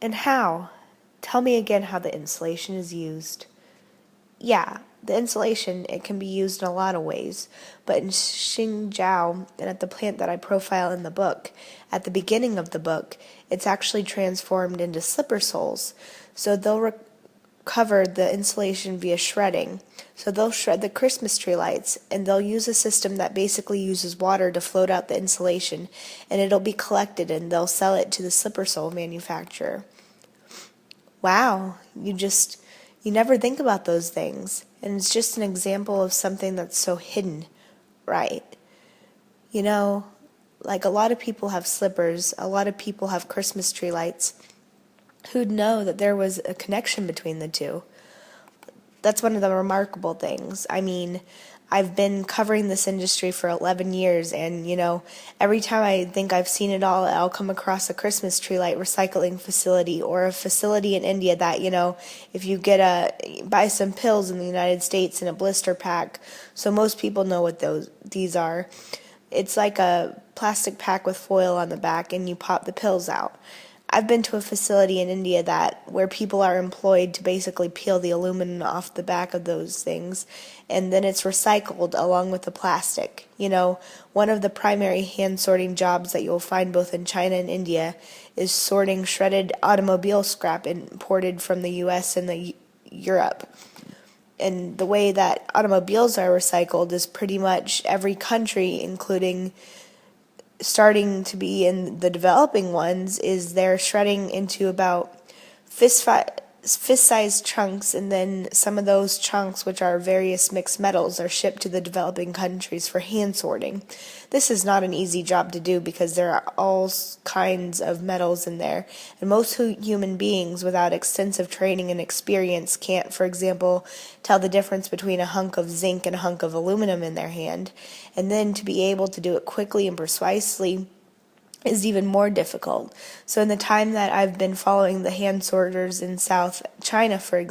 And how? Tell me again how the insulation is used. Yeah, the insulation, it can be used in a lot of ways, but in Xinjiao and at the plant that I profile in the book, at the beginning of the book, it's actually transformed into slipper soles. So they'll recover the insulation via shredding. So they'll shred the Christmas tree lights and they'll use a system that basically uses water to float out the insulation, and it'll be collected and they'll sell it to the slipper sole manufacturer. Wow, you never think about those things. And it's just an example of something that's so hidden, right? You know, like a lot of people have slippers, a lot of people have Christmas tree lights. Who'd know that there was a connection between the two? That's one of the remarkable things. I mean, I've been covering this industry for 11 years, and every time I think I've seen it all, I'll come across a Christmas tree light recycling facility or a facility in India that, if you buy some pills in the United States in a blister pack, so most people know what these are. It's like a plastic pack with foil on the back, and you pop the pills out. I've been to a facility in India where people are employed to basically peel the aluminum off the back of those things, and then it's recycled along with the plastic. One of the primary hand sorting jobs that you'll find both in China and India is sorting shredded automobile scrap imported from the US and Europe. And the way that automobiles are recycled is pretty much every country, including starting to be in the developing ones, is they're shredding into about fist-sized chunks, and then some of those chunks, which are various mixed metals, are shipped to the developing countries for hand sorting. This is not an easy job to do because there are all kinds of metals in there, and most human beings without extensive training and experience can't, for example, tell the difference between a hunk of zinc and a hunk of aluminum in their hand. And then to be able to do it quickly and precisely is even more difficult. So in the time that I've been following the hand sorters in South China, for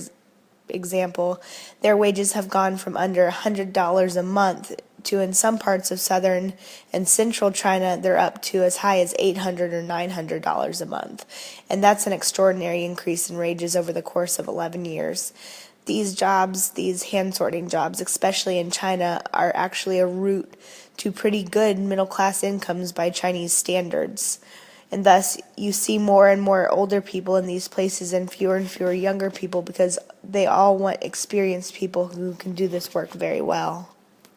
example, their wages have gone from under $100 a month to, in some parts of southern and central China, they're up to as high as $800 or $900 a month. And that's an extraordinary increase in wages over the course of 11 years. These jobs, these hand sorting jobs, especially in China, are actually a route to pretty good middle-class incomes by Chinese standards. And thus, you see more and more older people in these places and fewer younger people because they all want experienced people who can do this work very well.